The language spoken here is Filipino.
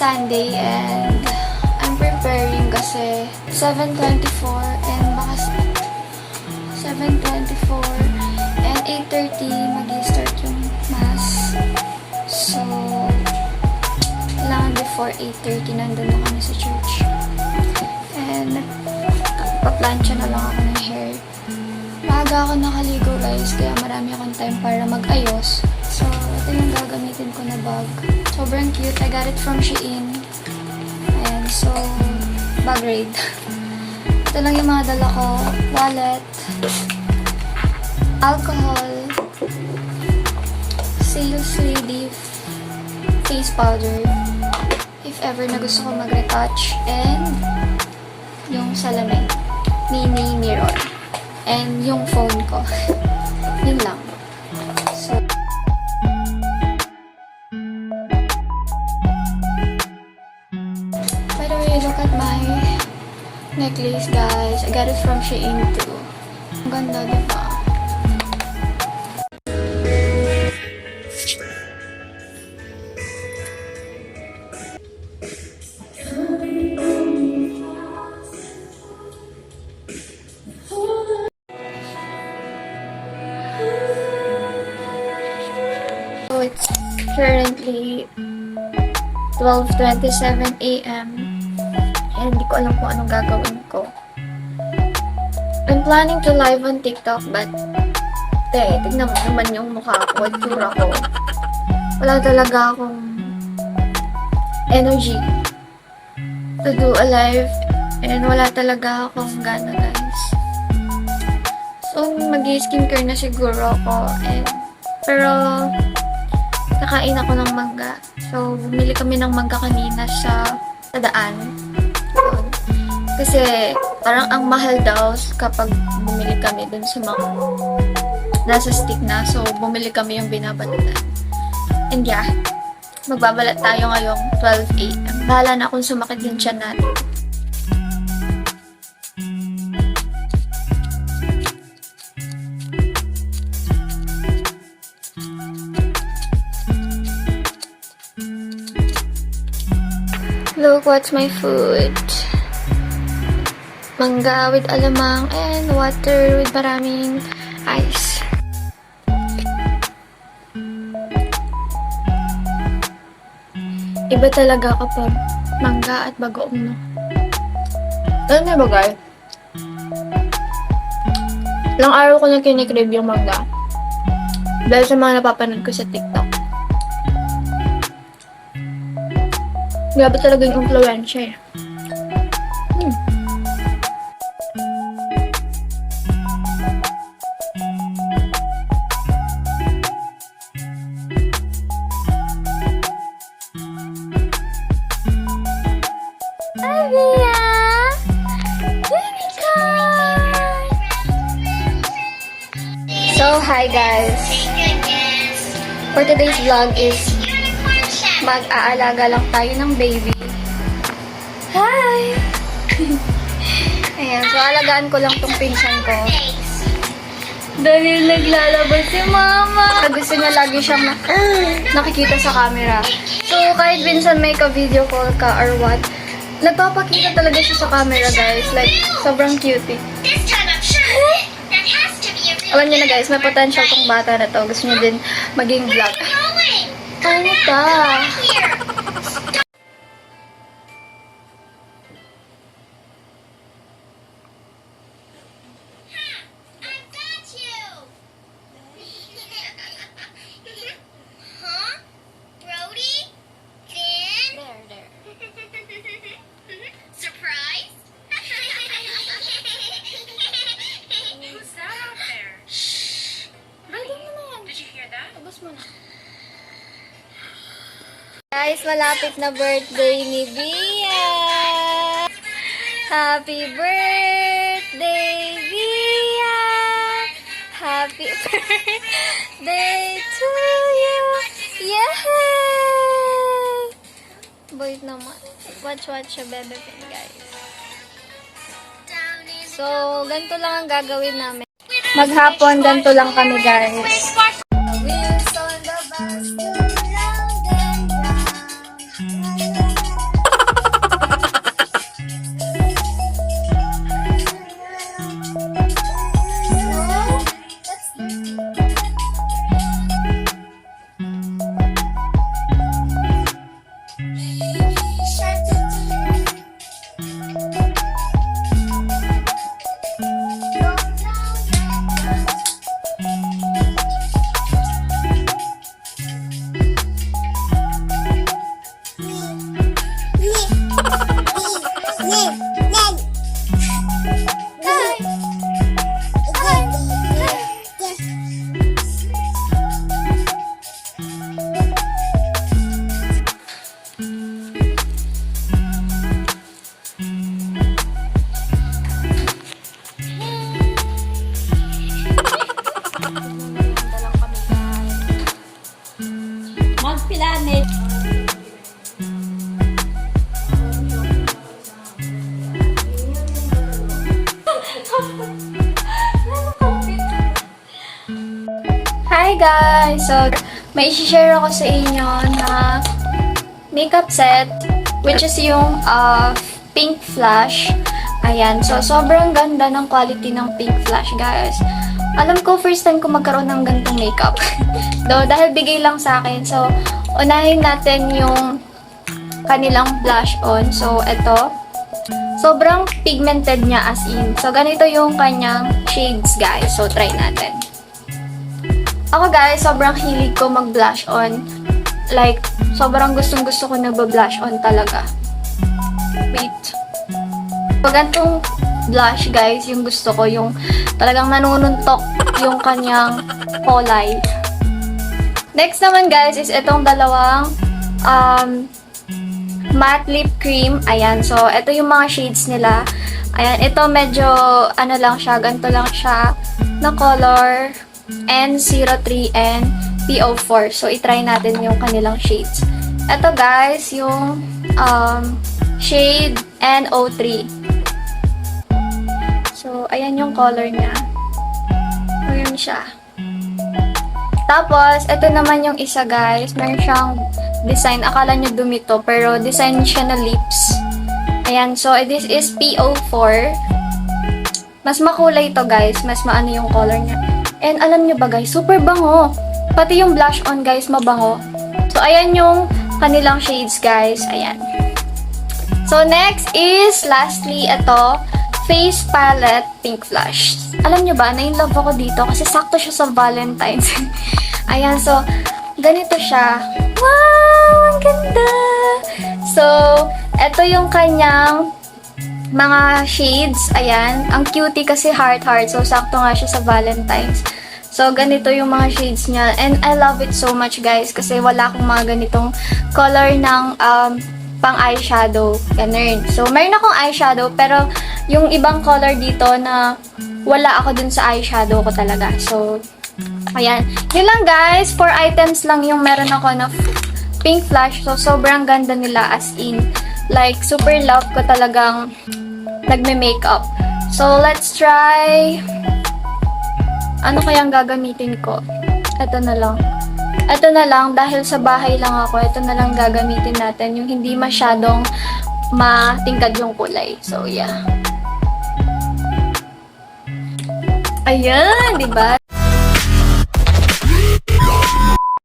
Sunday and I'm preparing kasi 7:24 and baka 7:24 and 8:30 mag-start yung mass. So, kailangan before 8:30 nandun na kami sa church. And pa-plancha na lang ako ng hair. Maaga ako nakaligo guys, kaya marami akong time para mag-ayos. So, ito yung gagamitin ko na bag. Sobrang cute. I got it from Shein. Ayan, so, bag raid. Ito lang yung mga dala ko. Wallet, alcohol, Sales Lady face powder, if ever na gusto ko mag-retouch, and yung salamin, mini mirror, and yung phone ko. Yun lang. So, by the way, look at my necklace, guys. I got it from Shein too. Ang ganda, diba? So, it's currently 12:27 a.m. and hindi ko alam kung anong gagawin ko. I'm planning to live on TikTok but tignan mo naman yung mukha ko, itsura ko. Wala talaga akong energy to do a live and wala talaga akong gana, guys. So, mag-skincare na siguro ako pero nakain ako ng mangga. So, bumili kami ng mangga kanina sa daan. Yun. Kasi, parang ang mahal daw kapag bumili kami dun sa mga nasa stick na. So, bumili kami yung binabalatan. And yeah, magbabalat tayo ngayong 12 a.m. Bahala na kung sumakit yung tiyan natin. Look, what's my food? Mangga with alamang and water with maraming ice. Iba talaga kapag mangga at bagoong, no? Alam niyo ba, guys? Ilang araw ko na kinikrave yung mangga. Dahil sa mga napapanood ko sa TikTok. Grabe talaga yung influensya eh. So, hi guys. For today's vlog is mag-aalaga lang tayo ng baby. Hi! Ayan, so alagaan ko lang tong pinsan ko. Dahil naglalabas si mama. Gusto niya lagi siyang nakikita sa camera. So, kahit minsan may ka-video call ka or what, nagpapakita talaga siya sa camera, guys. Like, sobrang cutie. Alam niyo na, guys, may potential tong bata na to. Gusto niya din maging vlog. Ano ba? Guys, malapit na birthday ni Bia! Happy birthday, Bia! Happy birthday to you! Yay! Boy naman. Watch siya, bebe pin, guys. So, ganito lang ang gagawin namin. Maghapon, ganito lang kami, guys. Mag-planet. Hi guys! So, may isi-share ako sa inyo na makeup set, which is yung pink flash. Ayan. So, sobrang ganda ng quality ng pink flash, guys. Alam ko, first time ko magkaroon ng ganitong makeup. Dahil bigay lang sa akin. So, unahin natin yung kanilang blush on. So, ito. Sobrang pigmented niya as in. So, ganito yung kanyang shades, guys. So, try natin. Ako, guys, sobrang hilig ko mag-blush on. Like, sobrang gustong-gusto ko nag-blush on talaga. Wait. So, ganitong blush, guys, yung gusto ko, yung talagang nanununtok yung kanyang kulay. Next naman, guys, is itong dalawang matte lip cream. Ayan, so, ito yung mga shades nila. Ayan, ito medyo, ano lang siya, ganito lang siya na color. N03 and P04. So, itry natin yung kanilang shades. Ito, guys, yung shade N03. So, ayan yung color niya. Ayan siya. Tapos, ito naman yung isa, guys. Meron siyang design. Akala nyo dumito, pero design siya na lips. Ayan. So, this is P04. Mas makulay to, guys. Mas maano yung color niya. And alam nyo ba, guys, super bango. Pati yung blush on, guys, mabango. So, ayan yung kanilang shades, guys. Ayan. So, next is, lastly, ito, Face Palette Pink Flush. Alam nyo ba, na-inlove ako dito kasi sakto siya sa Valentine's. Ayan, so, ganito siya. Wow! Ang ganda! So, ito yung kanyang mga shades. Ayan. Ang cutie kasi heart-heart. So, sakto nga siya sa Valentine's. So, ganito yung mga shades niya. And I love it so much, guys. Kasi wala akong mga ganitong color ng pang eyeshadow. Ganun. So, mayroon akong eyeshadow. Pero, yung ibang color dito na wala ako dun sa eyeshadow ko talaga. So, ayan. Yun lang, guys. 4 items lang yung meron ako na pink flash. So, sobrang ganda nila as in. Like, super love ko talagang nagme-makeup. So, let's try. Ano kayang gagamitin ko? Ito na lang. Ito na lang, dahil sa bahay lang ako, ito na lang gagamitin natin. Yung hindi masyadong matingkad yung kulay. So, yeah. Ayan, diba?